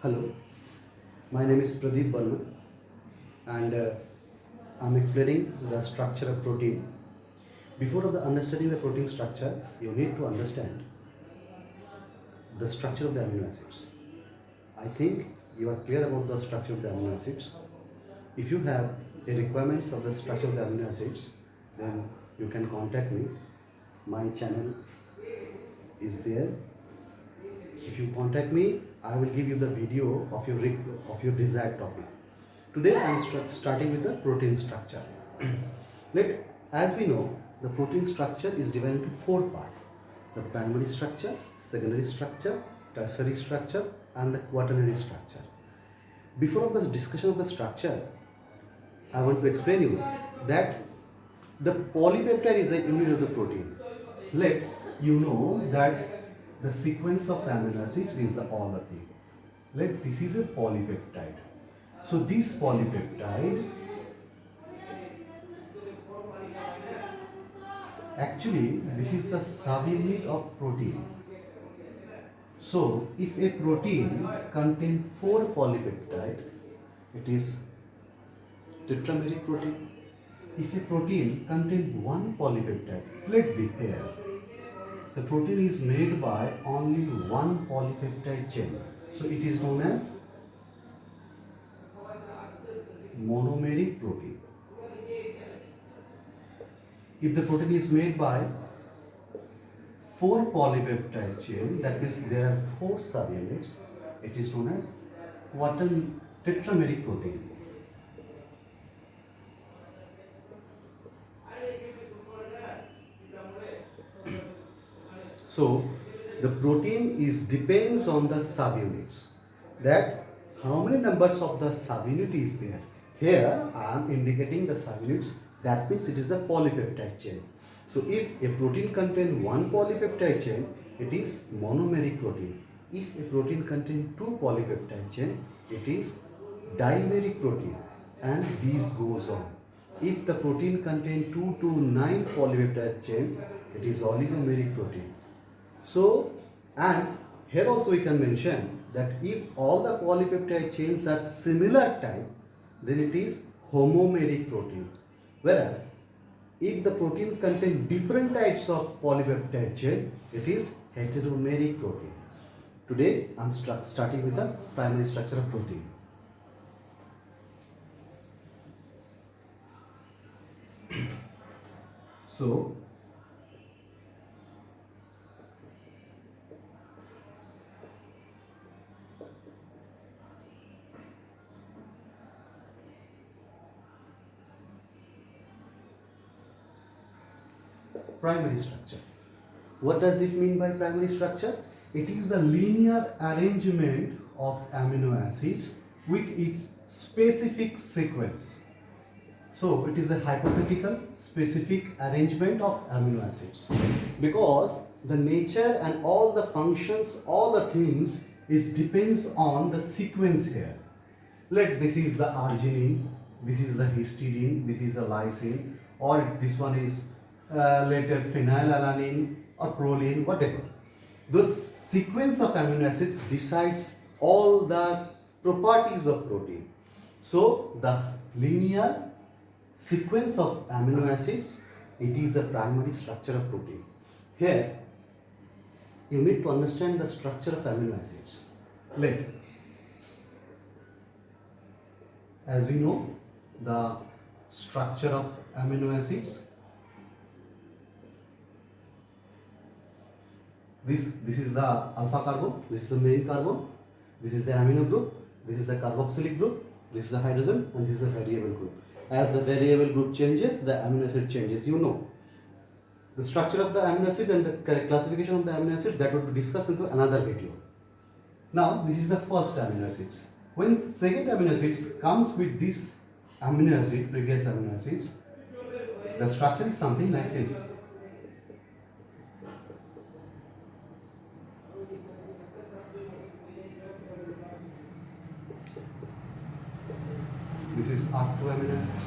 Hello, my name is Pradeep Barma and I'm explaining the structure of protein. Before understanding the protein structure, you need to understand the structure of the amino acids. I think you are clear about the structure of the amino acids. If you have a requirements of the structure of the amino acids, then you can contact me. My channel is there. If you contact me, I will give you the video of your desired topic. Today I am starting with the protein structure. As we know, the protein structure is divided into four parts: the primary structure, secondary structure, tertiary structure, and the quaternary structure. Before the discussion of the structure, I want to explain you that the polypeptide is a unit of the protein. Let you know that the sequence of amino acids is the all thing. This is a polypeptide. So this polypeptide actually this is the subunit of protein. So if a protein contains four polypeptide, it is tetrameric protein. If a protein contains one polypeptide, let the pair. The protein is made by only one polypeptide chain. So it is known as monomeric protein. If the protein is made by four polypeptide chain, that means there are four subunits, it is known as tetrameric protein. So the protein depends on the subunits. That how many numbers of the subunit is there? Here I am indicating the subunits. That means it is a polypeptide chain. So if a protein contains one polypeptide chain, it is monomeric protein. If a protein contains two polypeptide chain, it is dimeric protein, and this goes on. If the protein contains 2 to 9 polypeptide chain, it is oligomeric protein. So, and here also we can mention that if all the polypeptide chains are similar type, then it is homomeric protein. Whereas, if the protein contains different types of polypeptide chain, it is heteromeric protein. Today, I am starting with the primary structure of protein. So, primary structure. What does it mean by primary structure? It is a linear arrangement of amino acids with its specific sequence. So it is a hypothetical specific arrangement of amino acids, because the nature and all the functions, all the things depends on the sequence here. This is the arginine, this is the histidine, this is the lysine, or this one is later phenylalanine or proline, whatever. This sequence of amino acids decides all the properties of protein. So the linear sequence of amino acids, it is the primary structure of protein. Here you need to understand the structure of amino acids. As we know, the structure of amino acids, this is the alpha carbon, this is the main carbon, this is the amino group, this is the carboxylic group, this is the hydrogen, and this is the variable group. As the variable group changes, the amino acid changes. You know the structure of the amino acid and the classification of the amino acid, that would be discussed into another video. Now this is the first amino acids. When second amino acids comes with this amino acid, previous amino acids, the structure is something like this. This is R2 amino acids.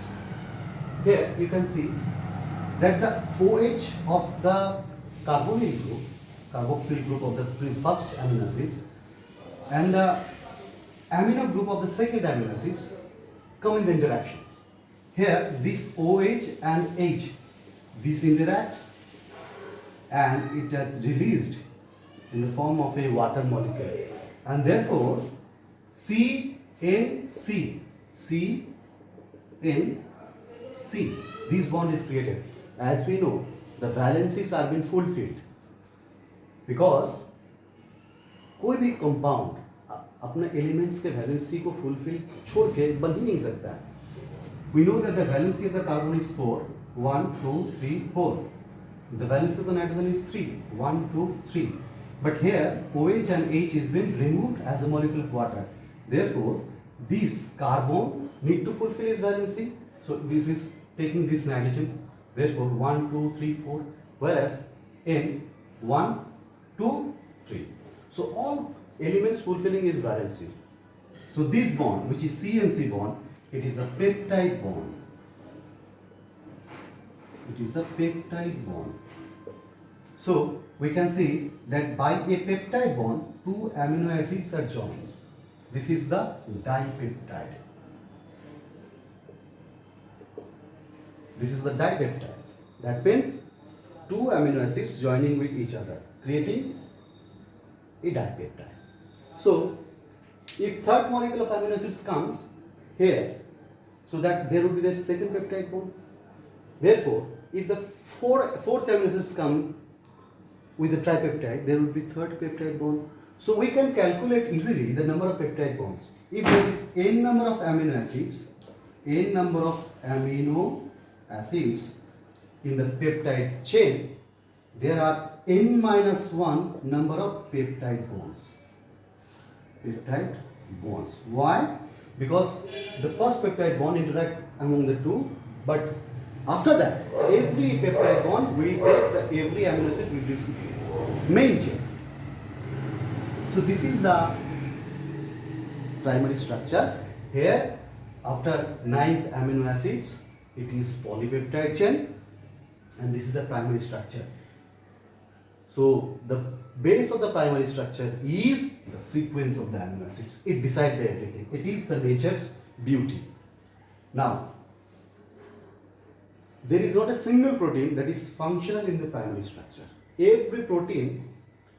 Here you can see that the OH of the carbonyl group, carboxyl group of the first amino acids, and the amino group of the second amino acids come in the interactions. Here this OH and H, this interacts and it has released in the form of a water molecule, and therefore CNC, this bond is created. As we know, the valencies are been fulfilled because कोई भी compound अपने elements के valency को fulfil छोड़ के बन ही नहीं सकता है. We know that the valency of the carbon is 4, 1, 2, 3, 4. The valency of the nitrogen is 3, 1, 2, 3. But here OH and H is been removed as a molecule of water. Therefore, this carbon need to fulfill its valency. So this is taking this nitrogen. Therefore, 1, 2, 3, 4. Whereas in 1, 2, 3. So all elements fulfilling its valency. So this bond, which is CNC bond, it is a peptide bond. It is the peptide bond. So we can see that by a peptide bond, two amino acids are joined. This is the dipeptide. This is the dipeptide. That means two amino acids joining with each other, creating a dipeptide. So if third molecule of amino acids comes here, so that there would be the second peptide bond. Therefore, if the fourth amino acids come with the tripeptide, there would be third peptide bond. So we can calculate easily the number of peptide bonds. If there is n number of amino acids in the peptide chain, there are n minus 1 number of peptide bonds. Peptide bonds. Why? Because the first peptide bond interact among the two, but after that, every peptide bond will take every amino acid with this main chain. So this is the primary structure. Here, after 9th amino acids, it is polypeptide chain, and this is the primary structure. So the base of the primary structure is the sequence of the amino acids. It decides everything. It is the nature's beauty. Now, there is not a single protein that is functional in the primary structure. Every protein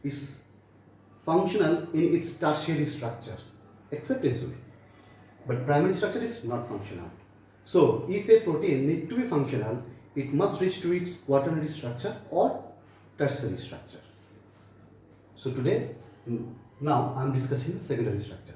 is functional in its tertiary structure, except insulin. But primary structure is not functional. So, if a protein needs to be functional, it must reach to its quaternary structure or tertiary structure. So today, now I am discussing the secondary structure.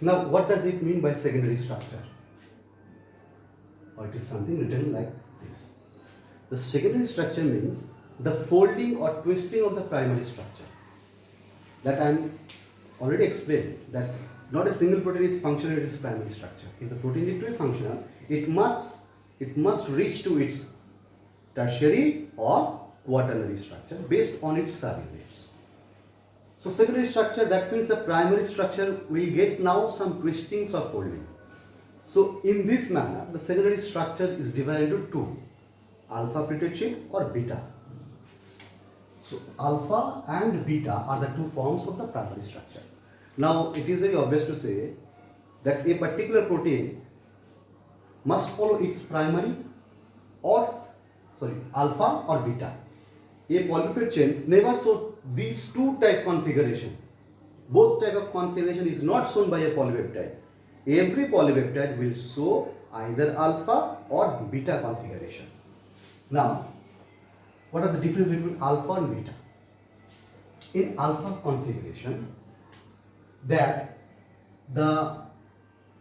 Now, what does it mean by secondary structure? Or it is something written like this. The secondary structure means the folding or twisting of the primary structure. That I am already explained, that not a single protein is functional in its primary structure. If the protein needs to be functional, it must reach to its tertiary or quaternary structure based on its subunits. So secondary structure, that means the primary structure will get now some twistings or folding. So in this manner, the secondary structure is divided into two, alpha peptide chain or beta. So alpha and beta are the two forms of the primary structure. Now it is very obvious to say that a particular protein must follow its primary or alpha or beta. A polypeptide chain never shows these two type configuration. Both type of configuration is not shown by a polypeptide. Every polypeptide will show either alpha or beta configuration. Now, what are the difference between alpha and beta? In alpha configuration, that the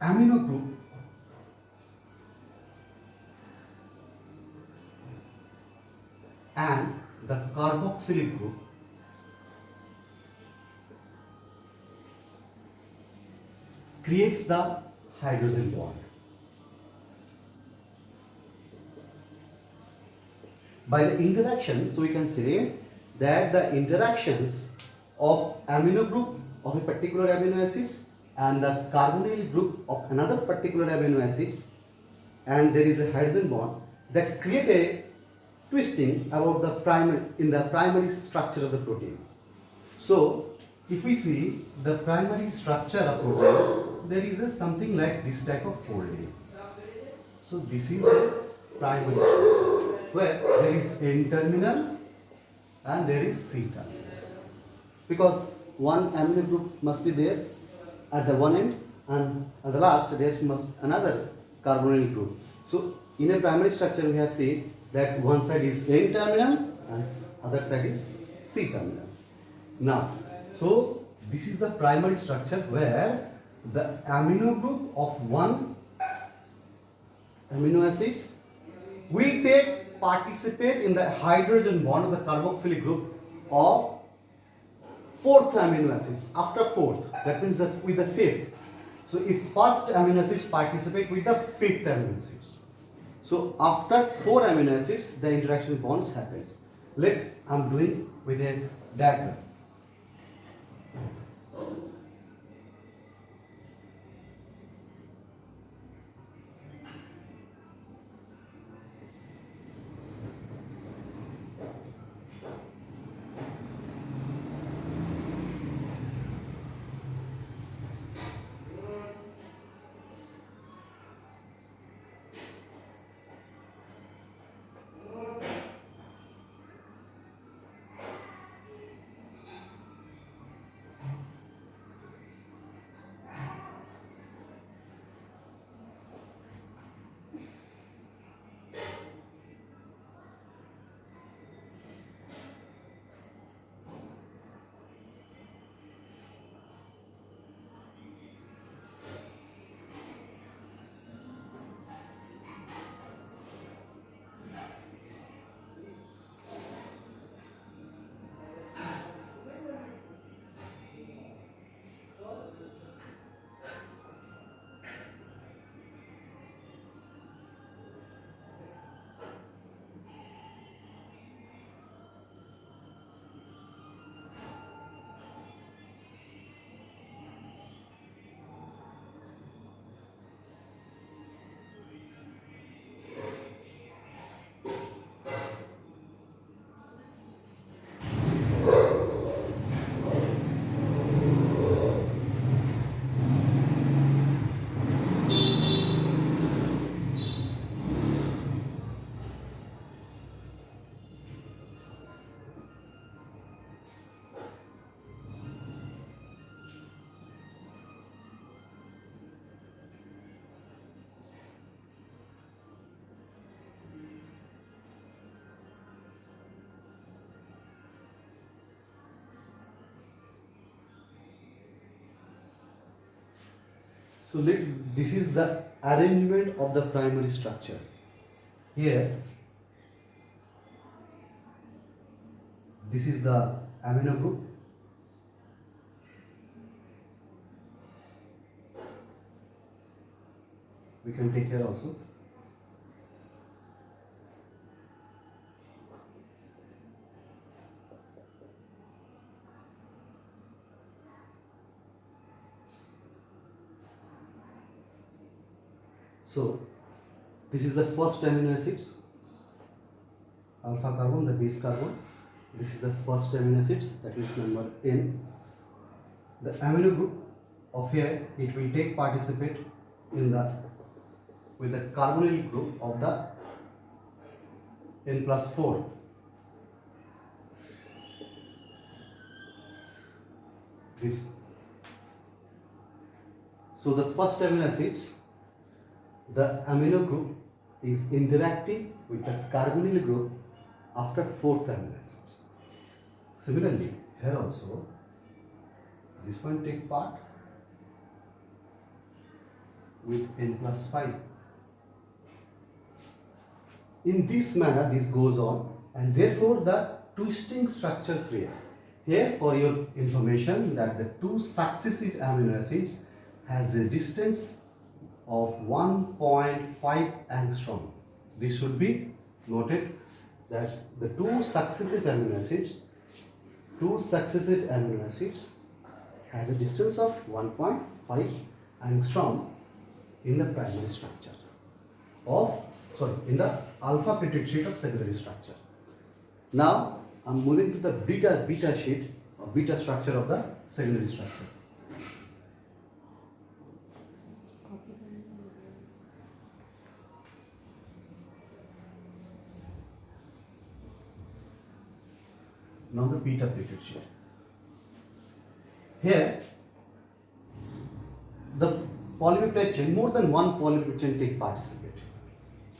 amino group and the carboxylic group creates the hydrogen bond. By the interactions, so we can say that the interactions of amino group of a particular amino acids and the carbonyl group of another particular amino acids, and there is a hydrogen bond that create a twisting about the primary structure of the protein. So if we see the primary structure of protein, there is something like this type of folding. So this is a primary structure where there is N-terminal and there is C-terminal. Because one amino group must be there at the one end, and at the last there must another carbonyl group. So in a primary structure we have seen that one side is N-terminal and other side is C-terminal. Now, so this is the primary structure where the amino group of one amino acids will participate in the hydrogen bond of the carboxylic group of fourth amino acids. After fourth, that means with the fifth. So if first amino acids participate with the fifth amino acids. So after 4 amino acids, the interaction bonds happens. I'm doing with a diagram. So this is the arrangement of the primary structure. Here, this is the amino group. We can take here also. So this is the first amino acids, alpha carbon, the base carbon. This is the first amino acids, that is number N. The amino group of here, it will take participate in the with the carbonyl group of the N+4. This. So the first amino acids, the amino group is interacting with the carbonyl group after 4th amino acids. Similarly, here also, this one take part with N+5. In this manner, this goes on, and therefore the twisting structure created. Here, for your information, that the two successive amino acids has a distance of 1.5 angstrom. This should be noted that the two successive amino acids has a distance of 1.5 angstrom in the primary structure of, in the alpha peptide sheet of secondary structure. Now I am moving to the beta sheet or beta structure of the secondary structure. Now the beta peptide sheet. Here the polypeptide chain, more than one polypeptide chain take participate,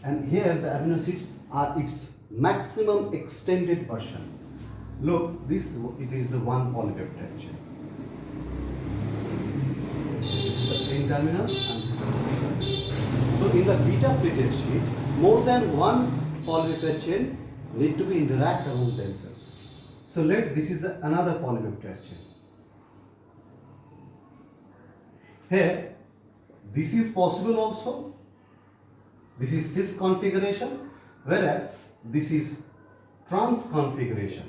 and here the amino acids are its maximum extended version. Look, it is the one polypeptide chain. This is the N-terminal and this is the C-terminal. So in the beta peptide sheet, more than one polypeptide chain need to be interact among themselves. So this is another polypeptide chain. Here, this is possible also. This is cis configuration, whereas this is trans configuration,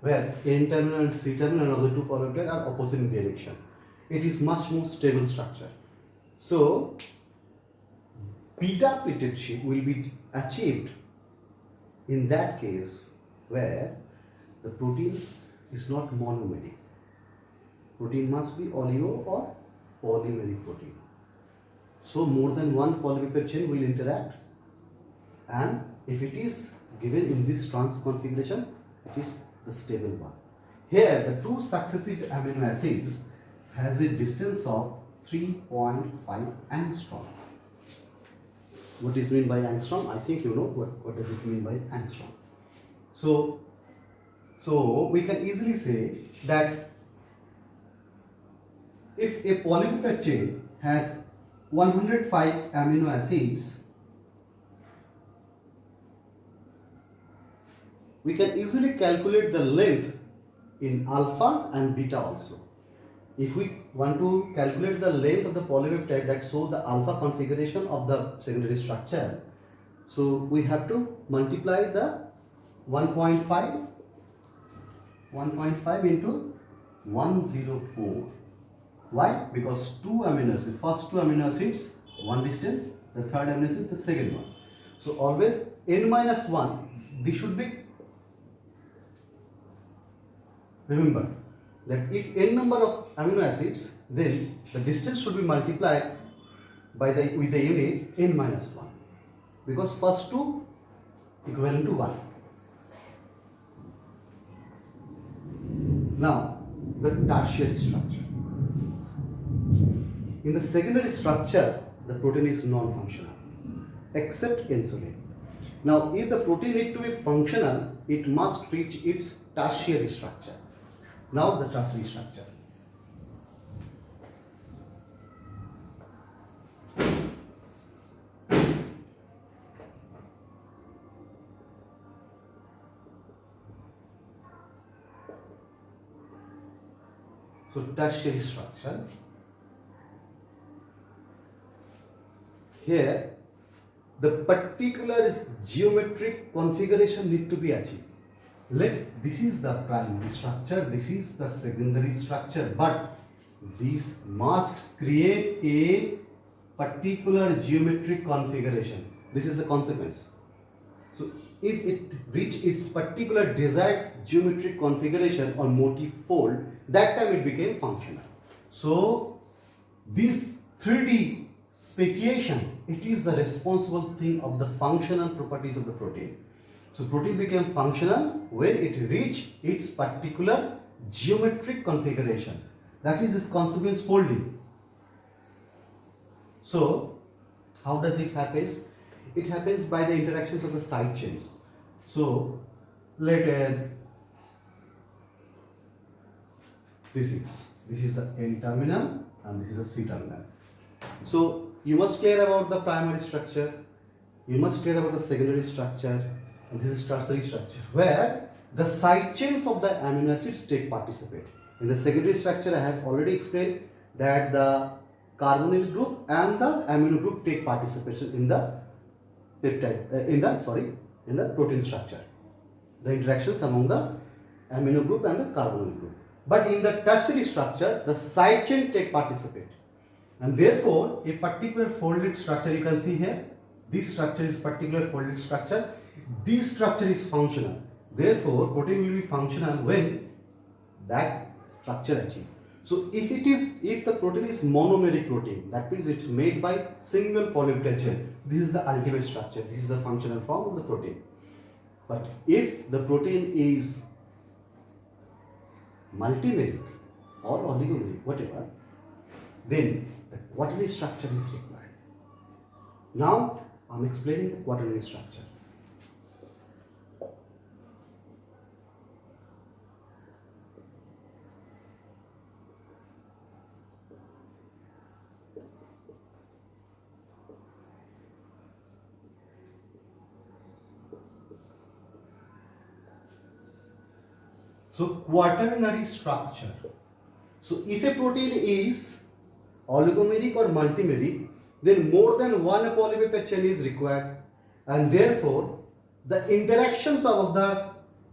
where N-terminal and C-terminal of the two polypeptides are opposite in direction. It is much more stable structure. So, beta peptide sheet will be achieved in that case where the protein is not monomeric. Protein must be oligo or polymeric protein. So more than one polypeptide chain will interact, and if it is given in this trans configuration, it is the stable one. Here the two successive amino acids has a distance of 3.5 angstrom. What is meant by angstrom? I think you know what does it mean by angstrom. So we can easily say that if a polypeptide chain has 105 amino acids, we can easily calculate the length in alpha and beta also. If we want to calculate the length of the polypeptide that shows the alpha configuration of the secondary structure, so we have to multiply the 1.5 into 104. Why? Because two amino acids, first two amino acids, one distance, the third amino acid, the second one. So always n minus 1, this should be, remember that if n number of amino acids, then the distance should be multiplied by with the unit n minus 1, because first two equivalent to 1. Now the tertiary structure. In the secondary structure, the protein is non-functional except insulin. Now if the protein need to be functional, it must reach its tertiary structure. Now the tertiary structure. So tertiary structure. Here the particular geometric configuration need to be achieved. This is the primary structure, this is the secondary structure, but this must create a particular geometric configuration. This is the consequence. So if it reach its particular desired geometric configuration or motif fold, that time it became functional. So this 3D speciation, it is the responsible thing of the functional properties of the protein. So protein became functional when it reached its particular geometric configuration. That is its consequence folding. So how does it happen? It happens by the interactions of the side chains. So this is the N-terminal and this is the C-terminal. So you must clear about the primary structure, you must clear about the secondary structure, and this is tertiary structure, where the side chains of the amino acids take participate. In the secondary structure, I have already explained that the carbonyl group and the amino group take participation in the peptide, in the protein structure. The interactions among the amino group and the carbonyl group. But in the tertiary structure, the side chain take participate. And therefore, a particular folded structure you can see here, this structure is particular folded structure. This structure is functional. Therefore, protein will be functional when that structure achieved. So if the protein is monomeric protein, that means it's made by single polypeptide chain. This is the ultimate structure. This is the functional form of the protein. But if the protein is multimeric or oligomeric, whatever, then the quaternary structure is required. Now I'm explaining the quaternary structure. So quaternary structure. So if a protein is oligomeric or multimeric, then more than one polypeptide chain is required, and therefore the interactions of the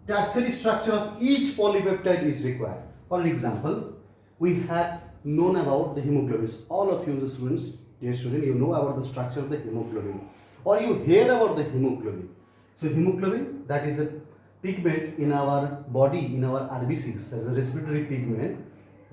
tertiary structure of each polypeptide is required. For example, we have known about the hemoglobins. All of you, the students, dear student, you know about the structure of the hemoglobin, or you hear about the hemoglobin. So hemoglobin, that is a pigment in our body, in our RBCs, as a respiratory pigment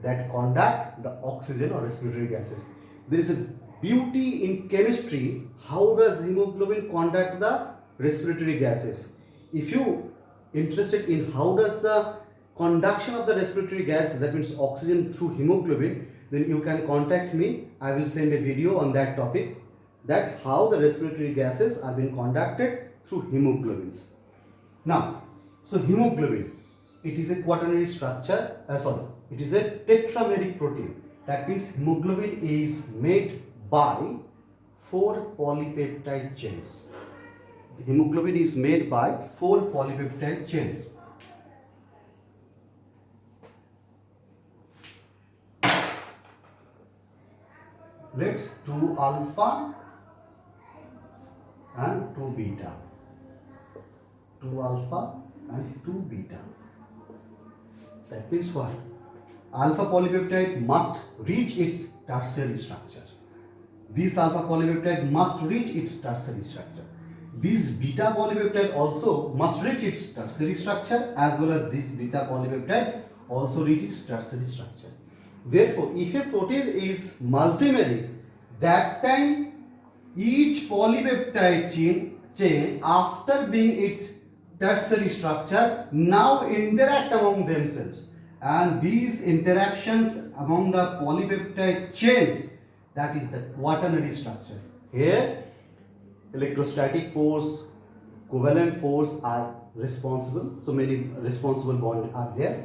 that conduct the oxygen or respiratory gases. There is a beauty in chemistry. How does hemoglobin conduct the respiratory gases? If you interested in how does the conduction of the respiratory gas, that means oxygen, through hemoglobin, then you can contact me. I will send a video on that topic, that how the respiratory gases are being conducted through hemoglobins. Now, so hemoglobin, it is a quaternary structure, it is a tetrameric protein. That means hemoglobin is made by 4 polypeptide chains. Hemoglobin is made by 4 polypeptide chains. Let's 2 alpha and 2 beta. 2 alpha and 2 beta. That means what? Alpha polypeptide must reach its tertiary structure. This alpha polypeptide must reach its tertiary structure. This beta polypeptide also must reach its tertiary structure, as well as this beta polypeptide also reach its tertiary structure. Therefore, if a protein is multimeric, that time each polypeptide chain after being its tertiary structure now interact among themselves, and these interactions among the polypeptide chains, that is the quaternary structure. Here electrostatic force, covalent force are responsible. So many responsible bonds are there.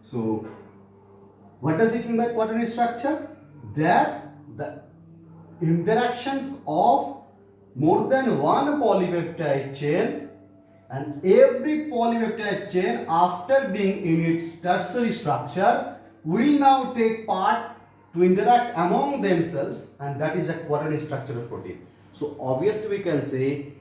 So what does it mean by quaternary structure? That the interactions of more than one polypeptide chain, and every polypeptide chain after being in its tertiary structure will now take part to interact among themselves, and that is a quaternary structure of protein. So obviously we can say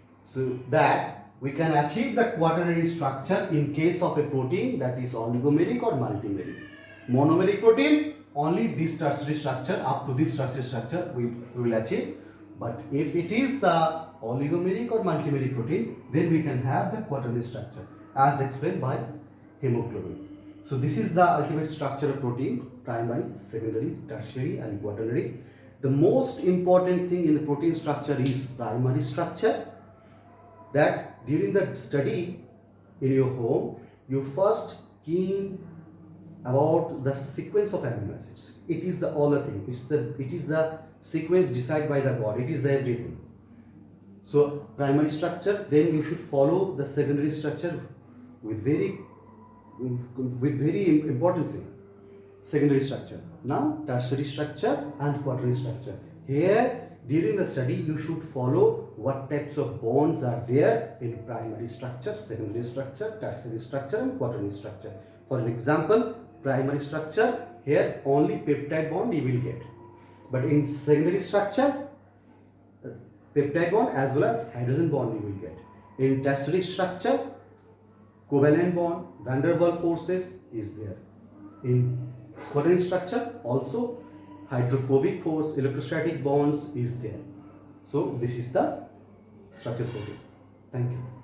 that we can achieve the quaternary structure in case of a protein that is oligomeric or multimeric. Monomeric protein, only this tertiary structure, up to this tertiary structure we will achieve. But if it is the oligomeric or multimeric protein, then we can have the quaternary structure as explained by hemoglobin. So this is the ultimate structure of protein: primary, secondary, tertiary and quaternary. The most important thing in the protein structure is primary structure, that during the study in your home, you first keen about the sequence of amino acids. It is the other thing. It is the sequence decided by the God. It is the everything. So primary structure, then you should follow the secondary structure with very importance. Secondary structure. Now tertiary structure and quaternary structure. Here during the study you should follow what types of bonds are there in primary structure, secondary structure, tertiary structure and quaternary structure. For an example, primary structure, here only peptide bond you will get. But in secondary structure, peptide bond as well as hydrogen bond you will get. In tertiary structure, covalent bond, van der Waals forces is there. In quaternary structure, also hydrophobic force, electrostatic bonds is there. So this is the structure protein. Thank you.